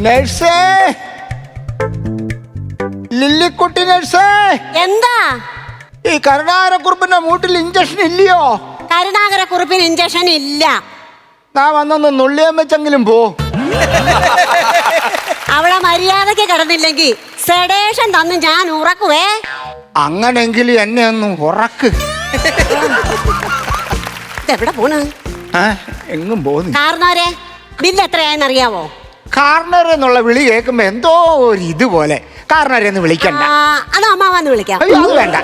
നഴ്സേ, ലില്ലിക്കുട്ടി നഴ്സേ, എന്താ? ഈ കരുണാകരക്കുറുപ്പിന്റെ മൂട്ടിൽ ഇഞ്ചക്ഷൻ ഇല്ലയോ? കരുണാകരക്കുറുപ്പിന് ഇഞ്ചക്ഷൻ ഇല്ല. നാ വന്നൊന്ന് നുള്ളിയാൻ വെച്ചെങ്കിലും പോ. അവിടെ മര്യാദക്ക് കിടന്നില്ലെങ്കിൽ സെഡേഷൻ തന്ന് ഞാൻ ഉറക്കുവേ. അങ്ങനെങ്കിൽ എന്നെ ഒന്ന് ഉറക്ക്. ഇതെവിടെ പോണ്? എങ്ങും പോന്നു. കാരണവരെ ബില്ല് എത്രയായെന്ന് അറിയാവോ? കാർണർ എന്നുള്ള വിളി കേൾക്കുമ്പോ എന്തോ ഒരു ഇതുപോലെ. കാർണരെന്ന് വിളിക്കണ്ട. അത് അമ്മാവന്ന് വിളിക്കാം. അയ്യോ അത് വേണ്ട.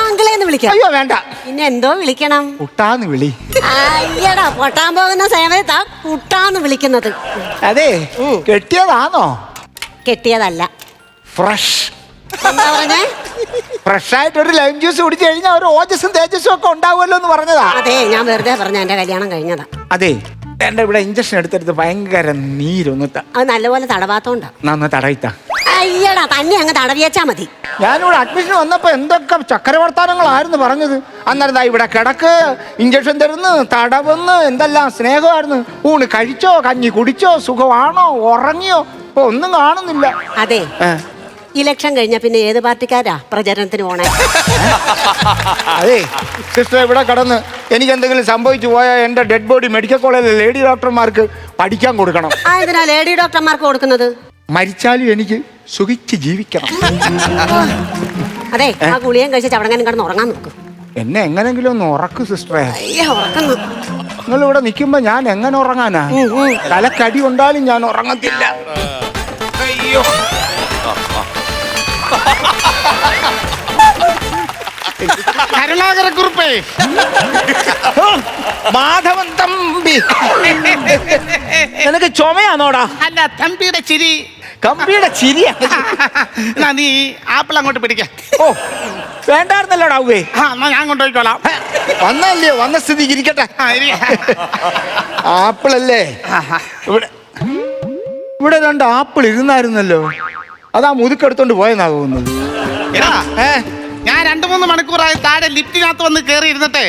അങ്കിളേന്ന് വിളിക്കാം. അയ്യോ വേണ്ട. പിന്നെ എന്തോ വിളിക്കണം? കുട്ടാന്ന് വിളി. അയ്യടാ, പൊട്ടാൻ പോകുന്ന സമയത്താ കുട്ടാന്ന് വിളിക്കുന്നത്. അതെ, കെട്ടിയതാണോ? കെട്ടിയതല്ല. ഫ്രഷ്. എന്താ പറഞ്ഞേ? ഫ്രഷ് ആയിട്ട് ഒരു ലൈം ജ്യൂസ് കുടിച്ചു കഴിഞ്ഞാൽ ഒരു ഓജസ്സും തേജസ്സും ഒക്കെ ഉണ്ടാവുമല്ലോ എന്ന് പറഞ്ഞതാ. അതെ, ഞാൻ വെറുതെ പറഞ്ഞ എന്റെ കല്യാണം കഴിഞ്ഞതാ. അതെ, എന്റെ ഇവിടെ ഇഞ്ചക്ഷൻ എടുത്തെടുത്ത് ഭയങ്കര നീരൊന്നുത്ത. അത് നല്ലപോലെ തടവാത്തോണ്ടാ. നന്ന തടവിത്ത. അയ്യടാ, തന്നെ അങ്ങ് തടവിയച്ചാ മതി. ഞാനിവിടെ അഡ്മിഷൻ വന്നപ്പോ എന്തൊക്കെ ചക്രവർത്താനങ്ങളായിരുന്നു പറഞ്ഞത്. അന്നേരം ഇവിടെ കിടക്ക്, ഇഞ്ചക്ഷൻ തരുന്നു, തടവുന്ന്, എന്തെല്ലാം സ്നേഹമായിരുന്നു. ഊണ് കഴിച്ചോ, കഞ്ഞി കുടിച്ചോ, സുഖമാണോ, ഉറങ്ങിയോ, ഇപ്പൊ ഒന്നും കാണുന്നില്ല. അതെ, ഇലക്ഷൻ കഴിഞ്ഞ പിന്നെ ഏത് പാർട്ടിക്കാരാ പ്രചരണത്തിന് പോണേ? അതെ സിസ്റ്റർ, ഇവിടെ കടന്ന് എനിക്ക് എന്തെങ്കിലും സംഭവിച്ചു പോയാൽ എന്റെ ഡെഡ് ബോഡി മെഡിക്കൽ കോളേജിലെ ലേഡി ഡോക്ടർമാർക്ക് പഠിക്കാൻ കൊടുക്കണം. എന്തിനാ ലേഡി ഡോക്ടർമാർക്ക് കൊടുക്കുന്നത്? മരിച്ചാലും എനിക്ക് സുഖിച്ച് ജീവിക്കണം. അതെ, ആ ഗുളിയും കഴിച്ച് ചവടങ്ങാനും കിടന്ന് ഉറങ്ങാൻ നോക്കും. എന്നെ എങ്ങനെങ്കിലും ഒന്ന് ഉറക്കു സിസ്റ്ററെ. ഉറക്കുന്നു. നിങ്ങൾ ഇവിടെ നിൽക്കുമ്പോ ഞാൻ എങ്ങനെ ഉറങ്ങാനാ? തലക്കടി കൊണ്ടാലും ഞാൻ ഉറങ്ങത്തില്ല. അയ്യോ, കരുണാകരക്കുറുപ്പേ, മാധവൻ തമ്പി, നിനക്ക് ചുമയാണോടാ? അല്ല, തമ്പിയുടെ ചിരി. കമ്പിയുടെ ചിരിയാ. നീ ആപ്പിൾ അങ്ങോട്ട് പിടിക്കാം. ഓ, വേണ്ടായിരുന്നല്ലോടാ. ഞാൻ കൊണ്ടുപോയിക്കോളാം. വന്നല്ലേ, വന്ന സ്ഥിതിക്ക് ഇരിക്കട്ടെ. ആപ്പിളല്ലേ? ഇവിടെ 2 ആപ്പിൾ ഇരുന്നായിരുന്നല്ലോ. അതാ മുതുക്കെടുത്തോണ്ട് പോയെന്നാ തോന്നുന്നത്. ഞാൻ 2-3 മണിക്കൂറായി താഴെ ലിഫ്റ്റിനകത്ത് വന്ന് കേറി ഇരുന്നിട്ടേ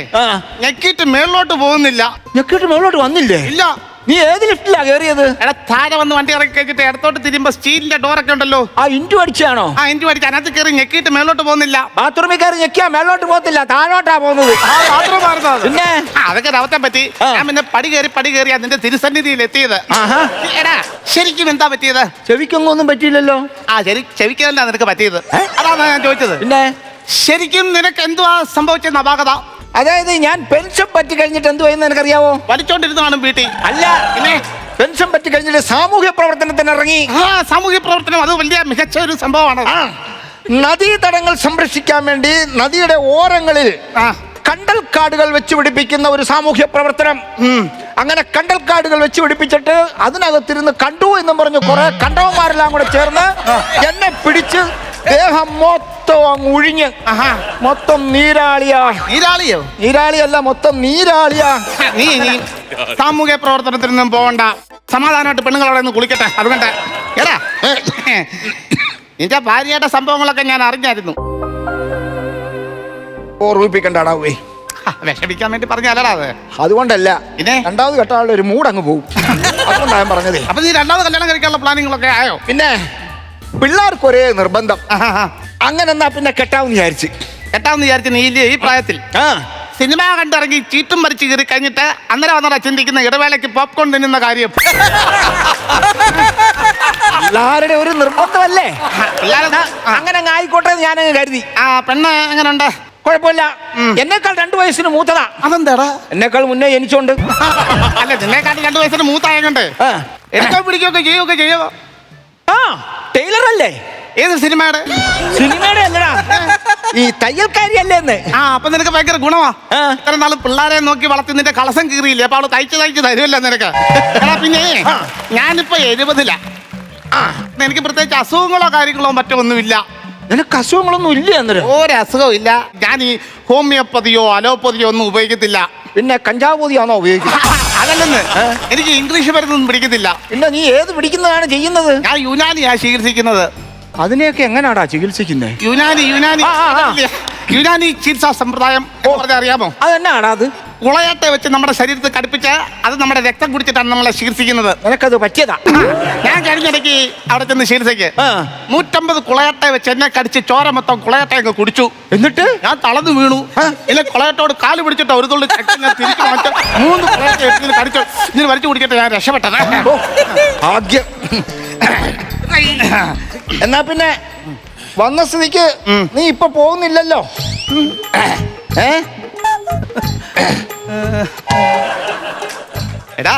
ഞെക്കിട്ട് മേളിലോട്ട് പോകുന്നില്ല. ഞെക്കിട്ട് മേളിലോട്ട് വന്നില്ലേ? ഇല്ല. നീ ഏത് ലിഫ്റ്റിലാ കേറിയത്? എടാ, താഴെ വന്ന് വണ്ടി ഇറക്കി കഴിച്ചിട്ട് ഇടത്തോട്ട് തിരിയുമ്പോ സ്റ്റീലിന്റെ ഡോറൊക്കെ ഉണ്ടല്ലോ. ഇഞ്ചു അടിച്ചാണോ? ഇഞ്ചു അടിച്ച് അതിനകത്ത് കയറി ഞെക്കിട്ട് മേലോട്ട് പോകുന്നില്ല. ബാത്റൂമിൽ കയറി ഞെക്കിയാ മേലോട്ട് പോകത്തില്ല, താഴോട്ടാ പോകുന്നത്. പിന്നെ അതൊക്കെ ദവത്തെ പറ്റി. ഞാൻ പിന്നെ പടി കയറി അതിന്റെ തിരുസന്നിധിയിൽ എത്തിയത്. എടാ, ശരിക്കും എന്താ പറ്റിയത്? ചെവിക്കൊന്നും പറ്റിയില്ലല്ലോ. ചെവിക്കല്ല നിനക്ക് പറ്റിയത്. അതാണ് ഞാൻ ചോദിച്ചത്. പിന്നെ ശരിക്കും നിനക്ക് എന്തുവാ സംഭവിച്ചെന്ന് അപാകത? അതായത് ഞാൻ പെൻഷൻ പറ്റി കഴിഞ്ഞിട്ട് എന്തുവായെന്ന് എനിക്കറിയാവോ? വലിച്ചോണ്ടിരുന്നാണ് വീട്ടിൽ. അല്ല, പിന്നെ പെൻഷൻ പറ്റി കഴിഞ്ഞിട്ട് സാമൂഹ്യ പ്രവർത്തനത്തിന് ഇറങ്ങി. സാമൂഹ്യ പ്രവർത്തനം അത് വലിയ മികച്ച ഒരു സംഭവമാണ്. നദീതടങ്ങൾ സംരക്ഷിക്കാൻ വേണ്ടി നദിയുടെ ഓരങ്ങളിൽ കണ്ടൽക്കാടുകൾ വെച്ച് പിടിപ്പിക്കുന്ന ഒരു സാമൂഹ്യ പ്രവർത്തനം. അങ്ങനെ കണ്ടൽക്കാടുകൾ വെച്ച് പിടിപ്പിച്ചിട്ട് അതിനകത്തിരുന്ന് കണ്ടു എന്നും പറഞ്ഞു കുറെ കണ്ടവന്മാരെല്ലാം കൂടെ ചേർന്ന് എന്നെ പിടിച്ച് ദേഹം മൊത്തം അങ്ങ് ഉഴിഞ്ഞ് മൊത്തം നീരാളിയാ. നീരാളിയല്ല, മൊത്തം നീരാളിയാ. നീ സാമൂഹ്യ പ്രവർത്തനത്തിനൊന്നും പോകണ്ട. സമാധാനമായിട്ട് പെണ്ണുങ്ങളവിടെ നിന്ന് കുളിക്കട്ടെ. അതുകൊണ്ട് എടാ, നിന്റെ ഭാര്യയുടെ സംഭവങ്ങളൊക്കെ ഞാൻ അറിഞ്ഞായിരുന്നു. ഓർമ്മിപ്പിക്കണ്ടാടാ. വിഷമിക്കാൻ വേണ്ടി പറഞ്ഞാലടാ അത്. അതുകൊണ്ടല്ല, പിന്നെ 2ാമത് കെട്ടാനുള്ള ഒരു മൂഡ് അങ്ങ് പോകും. അതുകൊണ്ടാണ് ഞാൻ പറഞ്ഞതേ. അപ്പൊ നീ 2ാമത് കല്യാണം കഴിക്കാനുള്ള പ്ലാനിങ്ങളൊക്കെ ആയോ? പിന്നെ പിള്ളേർക്ക് ഒരേ നിർബന്ധം. അങ്ങനെ എന്നാ പിന്നെ കെട്ടാമെന്ന് വിചാരിച്ച്. നീ ഈ പ്രായത്തിൽ സിനിമ കണ്ടിറങ്ങി ചീട്ടും മരിച്ചു കയറി കഴിഞ്ഞിട്ട് അന്നേരം വന്നടാ ചിന്തിക്കുന്ന ഇടവേളയ്ക്ക് പോപ്കോൺ തിന്നുന്ന കാര്യം. പിള്ളേരുടെ ഒരു നിർബന്ധമല്ലേ? അങ്ങനെ ആയിക്കോട്ടെ ഞാനങ്ങ് കരുതി. പെണ്ണ് എങ്ങനെ ഉണ്ട്? കുഴപ്പമില്ല. എന്നെക്കാൾ 2 വയസ്സിന് മൂത്തതാ. അതെന്താടാ? എന്നെക്കാൾ മുന്നേ ജനിച്ചോണ്ട്. അല്ല, നിന്നെക്കാട്ടി 2 വയസ്സിന് മൂത്തായതുകൊണ്ട് എടുക്കാൻ പിടിക്കുകയൊക്കെ ചെയ്യുമോ? ടൈലർ അല്ലേ? ഏത് സിനിമയുടെ? സിനിമയുടെ അല്ലടാ, ഈ തയ്യൽക്കാരി അല്ലേന്ന്. അപ്പൊ നിനക്ക് ഭയങ്കര ഗുണമാ. ഇത്ര നാള് പിള്ളേരെ നോക്കി വളർത്തി നിന്റെ കളസം കീറിയില്ലേ? അപ്പൊ അവള് തയ്ച്ച് തരുമല്ലോ നിനക്ക്. പിന്നെ ഞാനിപ്പോ 70-ലാ. എനിക്ക് പ്രത്യേകിച്ച് അസുഖങ്ങളോ കാര്യങ്ങളോ മറ്റോ ഒന്നുമില്ല. നിനക്ക് അസുഖങ്ങളൊന്നും ഇല്ല? അന്നേരം ഒരസുഖവും ഇല്ല. ഞാൻ ഈ ഹോമിയോപ്പതിയോ അലോപ്പതിയോ ഒന്നും ഉപയോഗിക്കത്തില്ല. പിന്നെ കഞ്ചാവ് പൊതിയാണോ ഉപയോഗിക്കുന്നത്? അതല്ലെന്ന്, എനിക്ക് ഇംഗ്ലീഷ് മരുന്നൊന്നും പിടിക്കത്തില്ല. പിന്നെ നീ ഏത് പിടിക്കുന്നതാണ് ചെയ്യുന്നത്? ഞാൻ യുനാനിയാ ചികിത്സിക്കുന്നത്. അതിനെയൊക്കെ എങ്ങനെയാടാ ചികിത്സിക്കുന്നത്? യുനാനി യുനാനി ചികിത്സാ സമ്പ്രദായം എന്ന് പറഞ്ഞാൽ അറിയാമോ? അതെന്നാടാ അത്? കുളയട്ടെ വെച്ച് നമ്മുടെ ശരീരത്തിൽ കടുപ്പിച്ച് അത് നമ്മുടെ രക്തം കുടിച്ചിട്ടാണ് നമ്മളെ ചികിത്സിക്കുന്നത്. നിനക്കത് പറ്റിയതാ? ഞാൻ കഴിഞ്ഞിടയ്ക്ക് അവിടെ ചെന്ന് ചികിത്സയ്ക്ക് ആ. 150 കുളയട്ടെ വെച്ച് എന്നെ കടിച്ച് ചോര മൊത്തം കുളയട്ടെ അങ്ങ് കുടിച്ചു. എന്നിട്ട് ഞാൻ തളർന്നു വീണു. ഇല്ല കുളയട്ടോട് കാല് പിടിച്ചിട്ട് ഒരു തുള്ളി രക്തം ഞാൻ തിരിച്ചു മാറ്റി 3 കുളയട്ടെ ഇതിന് കടിച്ചു ഇതിന് വലിച്ചു കുടിച്ചിട്ട് ഞാൻ രക്ഷപ്പെട്ടത്. ഓ, ഭാഗ്യം. എന്നാ പിന്നെ വന്ന സ്ഥിതിക്ക് നീ ഇപ്പൊ പോകുന്നില്ലല്ലോ. ഏ എടാ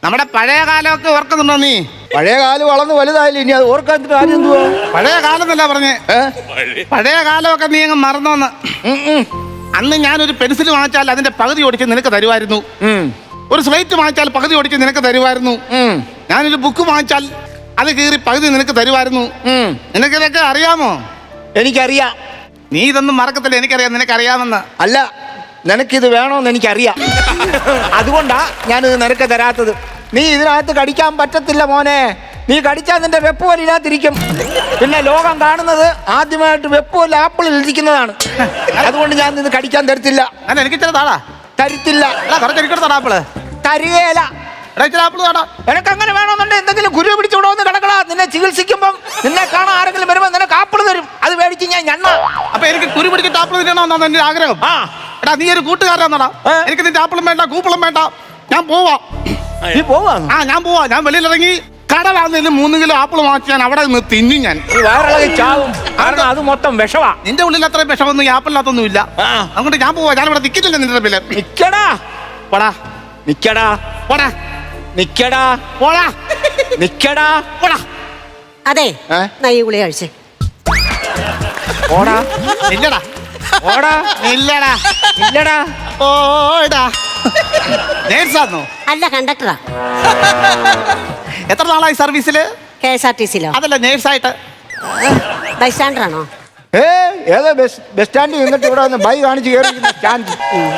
നമ്മുടെ പഴയ കാലമൊക്കെ ഓർക്കുന്നുണ്ടോ നീ? പഴയ കാലം വളർന്ന് വലുതായില്ല, ഇനി അത് ഓർക്കാൻ കാര്യം എന്തുവാ? പഴയ കാലം എന്നല്ല പറഞ്ഞേ, പഴയ കാലമൊക്കെ നീ അങ്ങ് മറന്നോന്ന്. അന്ന് ഞാനൊരു പെൻസിൽ വാങ്ങിച്ചാൽ അതിന്റെ പകുതി ഓടിച്ച് നിനക്ക് തരുമായിരുന്നു. ഒരു സ്ലേറ്റ് വാങ്ങിച്ചാൽ പകുതി ഓടിച്ച് നിനക്ക് തരുമായിരുന്നു. ഞാനൊരു ബുക്ക് വാങ്ങിച്ചാൽ അത് കീറി പകുതി നിനക്ക് തരുമായിരുന്നു. നിനക്കിതൊക്കെ അറിയാമോ? എനിക്കറിയാം. നീ ഇതൊന്നും മറക്കത്തില്ല, എനിക്കറിയാം നിനക്കറിയാമെന്ന്. അല്ല, നിനക്കിത് വേണോന്ന് എനിക്കറിയാം. അതുകൊണ്ടാ ഞാനിത് നിനക്ക് തരാത്തത്. നീ ഇതിനകത്ത് കടിക്കാൻ പറ്റത്തില്ല മോനെ. നീ കടിച്ചാൽ നിന്റെ വെപ്പ് പോലെ ഇതിനകത്തിരിക്കും. പിന്നെ ലോകം കാണുന്നത് ആദ്യമായിട്ട് വെപ്പ് പോലെ ആപ്പിളിൽ ഇരിക്കുന്നതാണ്. അതുകൊണ്ട് ഞാൻ ഇത് കടിക്കാൻ തരത്തില്ല. അല്ല എനിക്ക് ഇച്ചിരി താടാ. തരത്തില്ല. കുറച്ചെനിക്കെടുത്ത് താടാ ആപ്പിള്. തരികേല. ഇച്ചിരി ആപ്പിള് താടാ. നിനക്ക് അങ്ങനെ വേണമെന്നുണ്ടെങ്കിൽ എന്തെങ്കിലും കുരു പിടിച്ചുവിടോന്ന് കിടക്കടാ. നിന്നെ ചികിത്സിക്കുമ്പം നിന്നെ കാണാൻ ആരെങ്കിലും വരുമ്പോൾ നിനക്ക് ആപ്പിള് തരും. അത് മേടിച്ച് ഞാൻ ഞണ്ണ. അപ്പൊ എനിക്ക് കുരു പിടിച്ചിട്ട് ആപ്പിള് തിന്നണമെന്നാണ് എന്റെ ആഗ്രഹം. ആ എടാ നീ ഒരു കൂട്ടുകാരനാടാ. എനിക്ക് നിന്റെ ആപ്പിളും വേണ്ട കൂപ്പിളും വേണ്ട. ഞാൻ പോവാ. നീ പോവാന്ന്? ആ ഞാൻ പോവാ. ഞാൻ വെളിയിലിറങ്ങി കടലാണെങ്കിലും 3 കിലോ ആപ്പിൾ വാങ്ങിച്ച് ഞാൻ അവിടെ നിന്ന് തിന്നു. ഞാൻ വയറിളകി ചാവും. കാരണം അത് മൊത്തം വിഷവാ. നിന്റെ ഉള്ളിൽ അത്രയും വിഷമൊന്നും ഈ ആപ്പിളിനകത്തൊന്നും ഇല്ല. അതുകൊണ്ട് ഞാൻ പോവാ. ഞാൻ ഇവിടെ നിൽക്കുന്നില്ല നിന്റെ പേര്. നിക്കടാ. പോടാ നിക്കടാ. പോടാ നിക്കടാ. പോടാ നിക്കടാ. പോടാ. അതെ, ഈ ഗുളിക കഴിച്ചേ. ഓടാ. ഇല്ലടാ. ഓടാ. ഇല്ലടാ. ഇല്ലടാ. ഓടാ. നേഴ്സാന്നോ? അല്ല, കണ്ടക്ടറാ. എത്ര നാളായി സർവീസില്? KSRTC-ലോ? അതല്ല, നേഴ്സായിട്ട്. ബൈസ്റ്റാൻഡറാണോ? ഏതോ ബസ് സ്റ്റാൻഡിൽ നിന്നിട്ട് ഇവിടെ വന്ന് ബൈ കാണിച്ച് കയറി സ്റ്റാൻഡ്.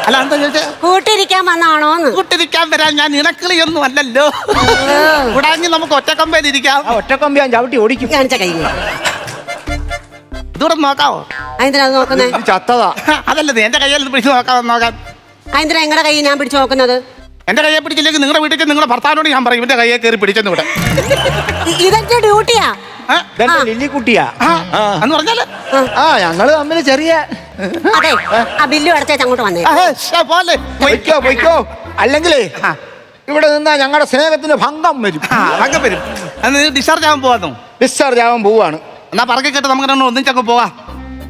അല്ല എന്താ ചോദിച്ചേ? കൂട്ടിരിക്കാൻ വന്നാണോന്ന്. കൂട്ടിരിക്കാൻ വരാൻ ഞാൻ ഇണക്കിളിയൊന്നും അല്ലല്ലോ. ഇവിടെ നമുക്ക് ഒറ്റക്കമ്പയിൽ ഇരിക്കാം. ഒറ്റക്കൊമ്പി ഞാൻ ചവിട്ടി ഓടിക്കും. കാണിച്ച കൈ ഇതൂടെ നോക്കാവോ? അതെന്തിനാ അത് നോക്കുന്നേ? ചത്തതാ. അതല്ലത് എന്റെ കയ്യിൽ പിടിച്ച് നോക്കാവോ നോക്കാൻ. അതെന്തിനാ നിങ്ങളുടെ കൈ ഞാൻ പിടിച്ചു നോക്കുന്നത്? എന്റെ കയ്യെ പിടിച്ചില്ലെങ്കിൽ നിങ്ങളുടെ വീട്ടിൽ നിങ്ങളുടെ ഭർത്താവിനോട് ഞാൻ പറയും ഇവന്റെ കയ്യെ കയറി പിടിച്ചെന്ന് ഇവിടെ. ഇതെന്റെ ഡ്യൂട്ടിയാ. ലില്ലിക്കുട്ടിയാ എന്ന് പറഞ്ഞാല് ഞങ്ങള് തമ്മിൽ ചെറിയ. അതെ, ആ ബില്ല് അടച്ചേച്ച് അങ്ങോട്ട് വന്നേ. പോലെ പൊയ്ക്കോ പൊയ്ക്കോ. അല്ലെങ്കിലേ ഇവിടെ നിന്നാ ഞങ്ങളുടെ സ്നേഹത്തിന് ഭംഗം വരും. ഭംഗം വരും. ഡിസ്ചാർജ് ആവാൻ പോവാന്നോ? ഡിസ്ചാർജ് ആവാൻ പോവാണ്. എന്നാ പറക്കി കേട്ട് നമുക്ക് ഒന്നിച്ചങ്ങ് പോവാ.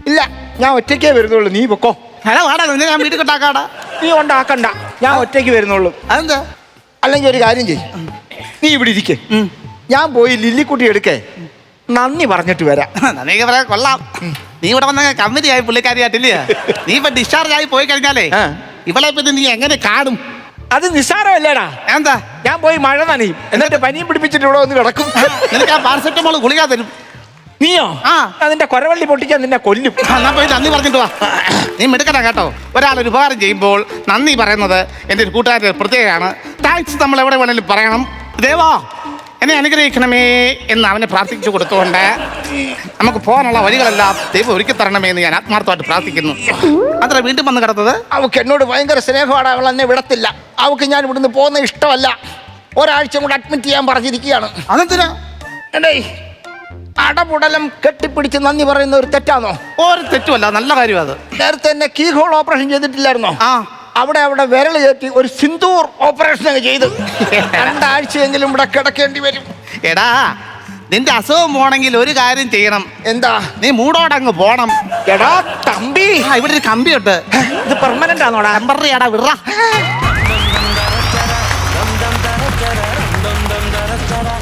ഇല്ല, ഞാൻ ഒറ്റയ്ക്കേ വരുന്നുള്ളൂ. നീ പൊക്കോ. ഹലോ വാടാ, നിന്നെ ഞാൻ വീട്ടിൽ കൊണ്ടാക്കാടാ. നീ കൊണ്ടാക്കണ്ട, ഞാൻ ഒറ്റയ്ക്ക് വരുന്നുള്ളൂ. അതെന്താ? അല്ലെങ്കിൽ ഒരു കാര്യം ചെയ്യും, നീ ഇവിടെ ഇരിക്കേ. ഞാൻ പോയി ലില്ലിക്കുട്ടി എടുക്കേ നന്ദി പറഞ്ഞിട്ട് വരാം. നന്ദി പറയാൻ കൊള്ളാം. നീ ഇവിടെ വന്ന കമ്പനി ആയി പുള്ളിക്കാരിയായിട്ടില്ലേ? നീ ഇപ്പൊ ഡിസ്ചാർജ് ആയി പോയി കഴിഞ്ഞാലേ ഇവളെ പിന്നെ നീ എങ്ങനെ കാണും? അത് നിസ്സാരമല്ലേടാ. എന്താ? ഞാൻ പോയി മഴ നനയും, എന്നിട്ട് പനിയും പിടിപ്പിച്ചിട്ട് ഇവിടെ വന്ന് കിടക്കും. നിനക്ക് ആ പാരസെറ്റമോൾ ഗുളിക തരും. നീയോ? അതിന്റെ കൊരവള്ളി പൊട്ടിക്കാൻ നിന്നെ കൊല്ലും. എന്നാ പോയി നന്ദി പറഞ്ഞിട്ട് വാ. നീ മിടുക്കണ കേട്ടോ. ഒരാളൊരു ഉപകാരം ചെയ്യുമ്പോൾ നന്ദി പറയുന്നത് എൻ്റെ ഒരു കൂട്ടുകാരുടെ പ്രത്യേകമാണ്. താങ്ക്സ് നമ്മൾ എവിടെ വേണേലും പറയണം. ദേവാ എന്നെ അനുഗ്രഹിക്കണമേ എന്ന് അവനെ പ്രാർത്ഥിച്ചു കൊടുത്തുകൊണ്ട് നമുക്ക് പോകാനുള്ള വഴികളെല്ലാം ദൈവം ഒരുക്കി തരണമേ എന്ന് ഞാൻ ആത്മാർത്ഥമായിട്ട് പ്രാർത്ഥിക്കുന്നു. അത്ര വീണ്ടും വന്ന് കിടന്നത് അവൾക്ക് എന്നോട് ഭയങ്കര സ്നേഹമാണ്. അവൾ എന്നെ വിടത്തില്ല. അവൾക്ക് ഞാൻ ഇവിടുന്ന് പോകുന്ന ഇഷ്ടമല്ല. ഒരാഴ്ച കൂടെ അഡ്മിറ്റ് ചെയ്യാൻ പറഞ്ഞിരിക്കുകയാണ്. അതെന്തിനാ? എടേ, അടപുടലം കെട്ടിപ്പിടിച്ച് നന്ദി പറയുന്ന ഒരു തെറ്റാണോ? ഒരു തെറ്റുമല്ല, നല്ല കാര്യം അത്. നേരത്തെ എന്നെ കീ ഹോൾ ഓപ്പറേഷൻ ചെയ്തിട്ടില്ലായിരുന്നോ? ആ, അവിടെ വിരൽ കയറ്റി ഒരു സിന്ദൂർ ഓപ്പറേഷൻ ഒക്കെ ചെയ്ത് 2 ആഴ്ചയെങ്കിലും ഇവിടെ കിടക്കേണ്ടി വരും. എടാ, നിന്റെ അസുഖം പോണെങ്കിൽ ഒരു കാര്യം ചെയ്യണം. എന്താ? നീ മൂടോടങ്ങ് പോണം. എടാ തമ്പി, ഇവിടെ ഒരു കമ്പിയുണ്ട്. ഇത് പെർമനന്റ് ആണോടാ? ടെമ്പററി ആടാ, വിട.